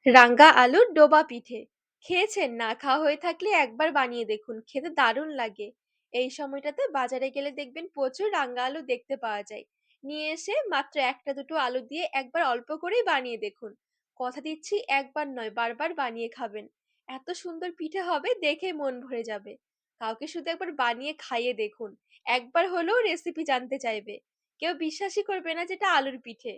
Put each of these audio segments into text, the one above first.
রাঙ্গা আলুর ডোবা পিঠে খেয়েছেন? না খাওয়া হয়ে থাকলে একবার বানিয়ে দেখুন, খেতে দারুণ লাগে। এই সময়টাতে বাজারে গেলে দেখবেন প্রচুর রাঙ্গা আলু দেখতে পাওয়া যায়। নিয়ে এসে মাত্র একটা দুটো আলু দিয়ে একবার অল্প করেই বানিয়ে দেখুন। কথা দিচ্ছি, একবার নয় বারবার বানিয়ে খাবেন। এত সুন্দর পিঠে হবে, দেখে মন ভরে যাবে। কাউকে শুধু একবার বানিয়ে খাইয়ে দেখুন, একবার হলেও রেসিপি জানতে চাইবে। কেউ বিশ্বাসই করবে না যেটা আলুর পিঠে।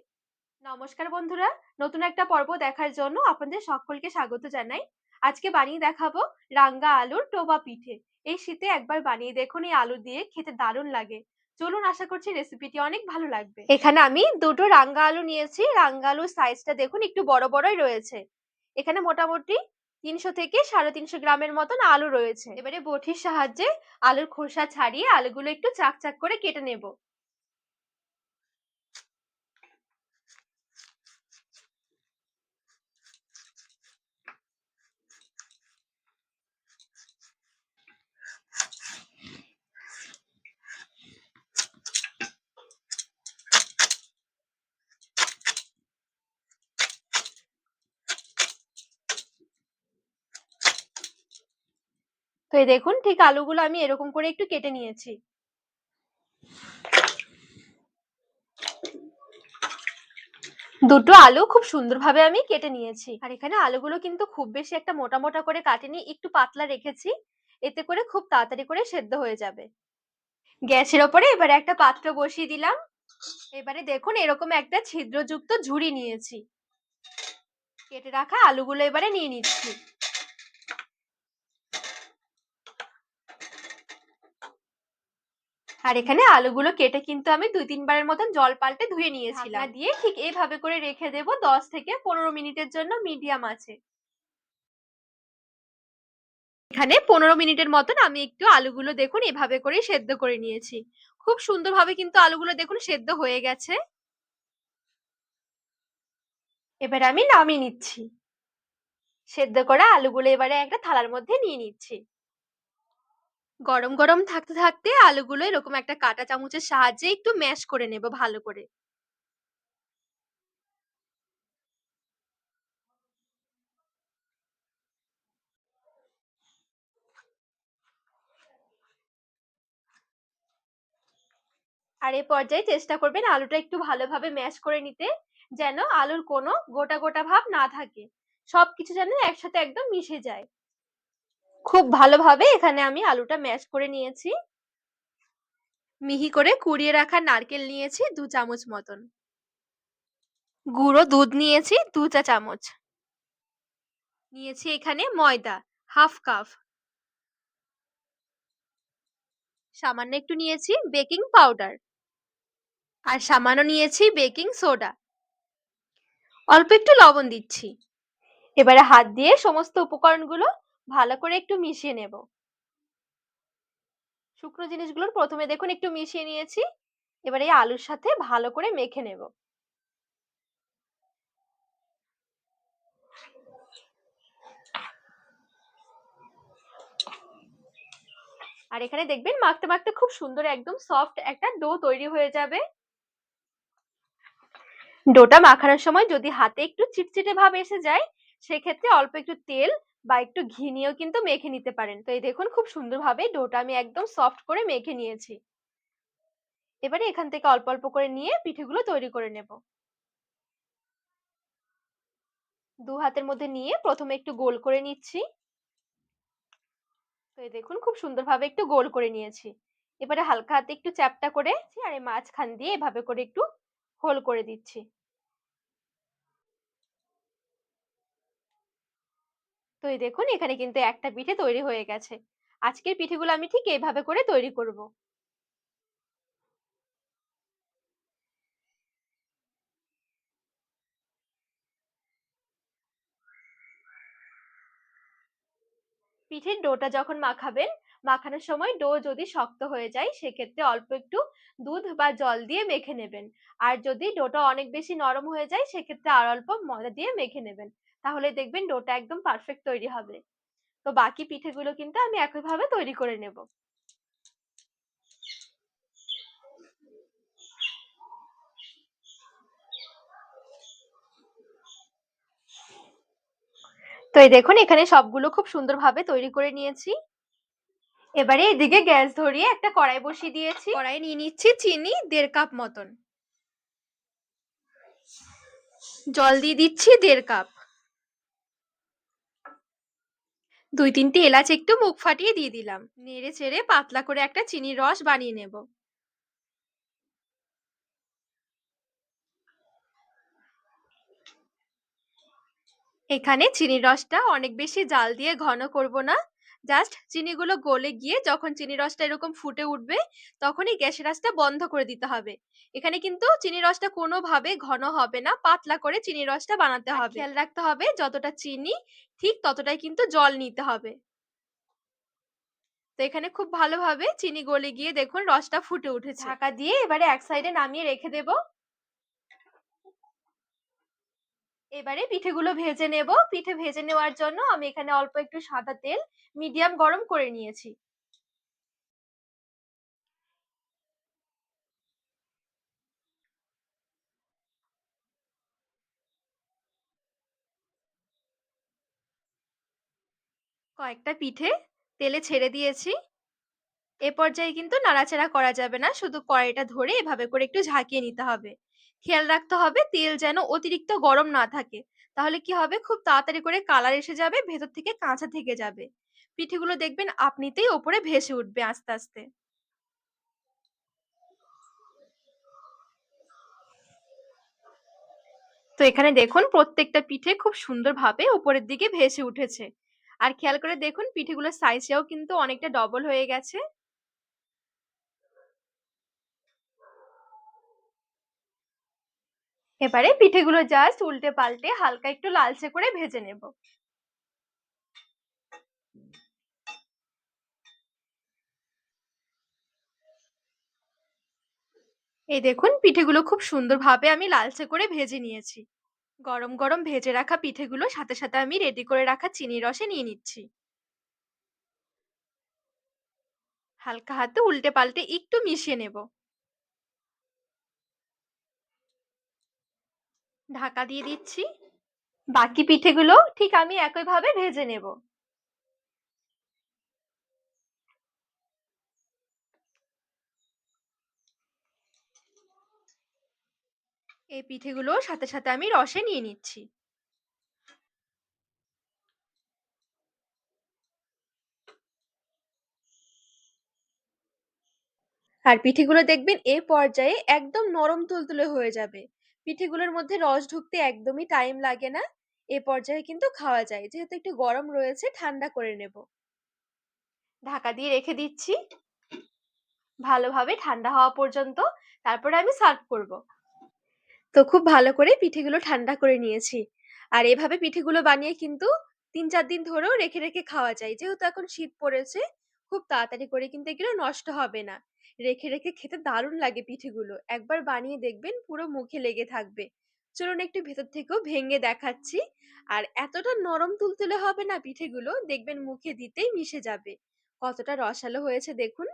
নমস্কার বন্ধুরা, নতুন একটা পর্ব দেখার জন্য আপনাদের সকলকে স্বাগত জানাই। আজকে বানিয়ে দেখাবো রাঙ্গা আলুর টোবা পিঠে। এই শীতে একবার বানিয়ে দেখুন, এই আলু দিয়ে খেতে দারুণ লাগে। চলুন, আশা করছি রেসিপিটি অনেক ভালো লাগবে। এখানে আমি দুটো রাঙ্গা আলু নিয়েছি। রাঙ্গা আলুর সাইজটা দেখুন একটু বড় বড়ই রয়েছে। এখানে মোটামুটি 300 থেকে 350 গ্রামের মতন আলু রয়েছে। এবারে বটির সাহায্যে আলুর খোসা ছাড়িয়ে আলুগুলো একটু চাক চাক করে কেটে নেব। তো এই দেখুন, ঠিক আলুগুলো আমি এরকম করে একটু কেটে নিয়েছি। দুটো আলু খুব সুন্দরভাবে আমি কেটে নিয়েছি। আর এখানে আলুগুলো কিন্তু খুব বেশি একটা মোটা মোটা করে কাটিনি, একটু পাতলা রেখেছি। এতে করে খুব তাড়াতাড়ি করে সেদ্ধ হয়ে যাবে। গ্যাসের ওপরে এবারে একটা পাত্র বসিয়ে দিলাম। এবারে দেখুন, এরকম একটা ছিদ্রযুক্ত ঝুড়ি নিয়েছি। কেটে রাখা আলুগুলো এবারে নিয়ে নিচ্ছি। আর এখানে আলুগুলো কেটে কিন্তু আমি 2-3 বারের মতন জল পাল্টে ধুয়ে নিয়েছিলাম। ঢাকনা দিয়ে ঠিক এইভাবে করে রেখে দেব 10 থেকে 15 মিনিটের জন্য মিডিয়াম আছে। এখানে 15 মিনিটের মতন আমি একটু আলুগুলো দেখুন এভাবে করে সেদ্ধ করে নিয়েছি। খুব সুন্দরভাবে কিন্তু আলুগুলো দেখুন সেদ্ধ হয়ে গেছে। এবার আমি নামিয়ে নিচ্ছি। সেদ্ধ করা আলুগুলো এবারে একটা থালার মধ্যে নিয়ে নিচ্ছি। গরম গরম থাকতে থাকতে আলুগুলো এরকম একটা কাঁটা চামচের সাহায্যে একটু ম্যাশ করে নেব ভালো করে। আর এই পর্যায়ে চেষ্টা করবেন আলুটা একটু ভালোভাবে ম্যাশ করে নিতে, যেন আলুর কোনো গোটা গোটা ভাব না থাকে। সবকিছু যেন একসাথে একদম মিশে যায়। খুব ভালোভাবে এখানে আমি আলুটা ম্যাশ করে নিয়েছি। মিহি করে কুড়িয়ে রাখা নারকেল নিয়েছি 2 চামচ মতন। গুঁড়ো দুধ নিয়েছি 2 চা চামচ। নিয়েছি এখানে ময়দা হাফ কাপ। সামান্য একটু নিয়েছি বেকিং পাউডার। আর সামান্য নিয়েছি বেকিং সোডা। অল্প একটু লবণ দিচ্ছি। এবারে হাত দিয়ে সমস্ত উপকরণগুলো ভালো করে একটু মিশিয়ে নেব। শুকনো জিনিসগুলোর প্রথমে দেখুন একটু মিশিয়ে নিয়েছি। এবারে এই আলুর সাথে ভালো করে মেখে নেব। আর এখানে দেখবেন মাখতে মাখতে খুব সুন্দর একদম সফট একটা ডো তৈরি হয়ে যাবে। ডোটা মাখানোর সময় যদি হাতে একটু চিটচিটে ভাব এসে যায়, সেক্ষেত্রে অল্প একটু তেল বা একটু ঘি নিয়েও কিন্তু মেখে নিতে পারেন। তো এই দেখুন, খুব সুন্দরভাবে ডোটা আমি একদম সফট করে মেখে নিয়েছি। এবারে এখান থেকে অল্প অল্প করে নিয়ে পিঠেগুলো তৈরি করে নেব। দু হাতের মধ্যে নিয়ে প্রথমে একটু গোল করে নিচ্ছি। তো এই দেখুন, খুব সুন্দরভাবে একটু গোল করে নিয়েছি। এবারে হালকা হাতে একটু চ্যাপটা করে আর এই মাঝখান দিয়ে এভাবে করে একটু হোল করে দিচ্ছি। তো এই দেখুন, এখানে কিন্তু একটা পিঠে তৈরি হয়ে গেছে। আজকের পিঠেগুলো আমি ঠিক এইভাবে করে তৈরি করব। পিঠের ডোটা যখন মাখাবেন, মাখানোর সময় ডো যদি শক্ত হয়ে যায় সেক্ষেত্রে অল্প একটু দুধ বা জল দিয়ে মেখে নেবেন। আর যদি ডোটা অনেক বেশি নরম হয়ে যায় সেক্ষেত্রে আর অল্প ময়দা দিয়ে মেখে নেবেন। তাহলে দেখবেন ডোটা একদম পারফেক্ট তৈরি হবে। তো বাকি পিঠেগুলো কিন্তু আমি একইভাবে তৈরি করে নেব। এই দেখুন এখানে সবগুলো খুব সুন্দরভাবে তৈরি করে নিয়েছি। এবারে এদিকে গ্যাস ধরিয়ে একটা কড়াই বসিয়ে দিয়েছি। কড়াইয়ে নিয়ে নিচ্ছি চিনি 1.5 কাপ মতন। জল দিয়ে দিচ্ছি 1.5 কাপ। 2-3টে এলাচ একটু মুখ ফাটিয়ে দিয়ে দিলাম। নেড়ে চেড়ে পাতলা করে একটা চিনির রস বানিয়ে নেব। এখানে চিনির রসটা অনেক বেশি জাল দিয়ে ঘন করব না, জাস্ট চিনিগুলো গলে গিয়ে যখন চিনির রসটা এরকম ফুটে উঠবে তখনই গ্যাসের আঁচটা বন্ধ করে দিতে হবে। এখানে কিন্তু চিনির রসটা কোনোভাবে ঘন হবে না, পাতলা করে চিনির রসটা বানাতে হবে। খেয়াল রাখতে হবে যতটা চিনি ঠিক ততটাই কিন্তু জল নিতে হবে। তো এখানে খুব ভালোভাবে চিনি গলে গিয়ে দেখুন রসটা ফুটে উঠেছে। ঢাকা দিয়ে এবারে এক সাইডে নামিয়ে রেখে দেব। এবারে পিঠেগুলো ভেজে নেব। পিঠে ভেজে নেওয়ার জন্য আমি এখানে অল্প একটু সাদা তেল মিডিয়াম গরম করে নিয়েছি। কয়েকটা পিঠে তেলে ছেড়ে দিয়েছি। এ পর্যায়ে কিন্তু নাড়াচাড়া করা যাবে না, শুধু কড়াইটা ধরে এভাবে করে একটু ঝাঁকিয়ে নিতে হবে। খেয়াল রাখতে হবে তেল যেন অতিরিক্ত গরম না থাকে, তাহলে কি হবে খুব তাড়াতাড়ি করে কালার এসে যাবে, ভেতর থেকে কাঁচা থেকে যাবে। পিঠেগুলো দেখবেন আপনিতেই ওপরে ভেসে উঠবে আস্তে আস্তে। তো এখানে দেখুন প্রত্যেকটা পিঠে খুব সুন্দরভাবে উপরের দিকে ভেসে উঠেছে। আর খেয়াল করে দেখুন পিঠেগুলোর সাইজটাও কিন্তু অনেকটা ডবল হয়ে গেছে। এবারে পিঠেগুলো জাস্ট উল্টে পাল্টে হালকা একটু লালচে করে ভেজে নেব। এই দেখুন পিঠেগুলো খুব সুন্দরভাবে আমি লালচে করে ভেজে নিয়েছি। গরম গরম ভেজে রাখা পিঠেগুলো সাথে সাথে আমি রেডি করে রাখা চিনির রসে নিয়ে নিচ্ছি। হালকা হাতে উল্টে পাল্টে একটু মিশিয়ে নেব। ঢাকা দিয়ে দিচ্ছি। বাকি পিঠেগুলো ঠিক আমি একইভাবে ভেজে নেব। এই পিঠেগুলো সাথে সাথে আমি রসে নিয়ে নিচ্ছি। আর পিঠেগুলো দেখবেন এ পর্যায়ে একদম নরম তুলতুলে হয়ে যাবে। পিঠেগুলোর মধ্যে রস ঢুকতে একদমই টাইম লাগে না। এ পর্যায়ে কিন্তু খাওয়া যায়, যেহেতু একটু গরম রয়েছে ঠান্ডা করে নেব। ঢাকা দিয়ে রেখে দিচ্ছি ভালোভাবে ঠান্ডা হওয়া পর্যন্ত, তারপরে আমি সার্ভ করব। তো খুব ভালো করে পিঠেগুলো ঠান্ডা করে নিয়েছি। আর এভাবে পিঠেগুলো বানিয়ে কিন্তু 3-4 দিন ধরেও রেখে রেখে খাওয়া যায়, যেহেতু এখন শীত পড়েছে খুব তাড়াতাড়ি করে কিন্তু এগুলো নষ্ট হবে না। রেখে রেখে খেতে দারুণ লাগে পিঠেগুলো, একবার বানিয়ে দেখবেন পুরো মুখে লেগে থাকবে। চলুন একটু ভেতর থেকেও ভেঙে দেখাচ্ছি। আর এতটা নরম তুলতুলে হবে না পিঠেগুলো, দেখবেন মুখে দিতেই মিশে যাবে। কতটা রসালো হয়েছে দেখুন।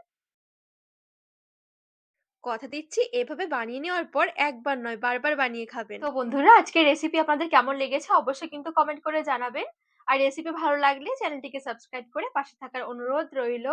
কথা দিচ্ছি এভাবে বানিয়ে নেওয়ার পর একবার নয় বারবার বানিয়ে খাবেন। তো বন্ধুরা আজকের রেসিপি আপনাদের কেমন লেগেছে অবশ্যই কিন্তু কমেন্ট করে জানাবেন। আর রেসিপি ভালো লাগলে চ্যানেলটিকে সাবস্ক্রাইব করে পাশে থাকার অনুরোধ রইল।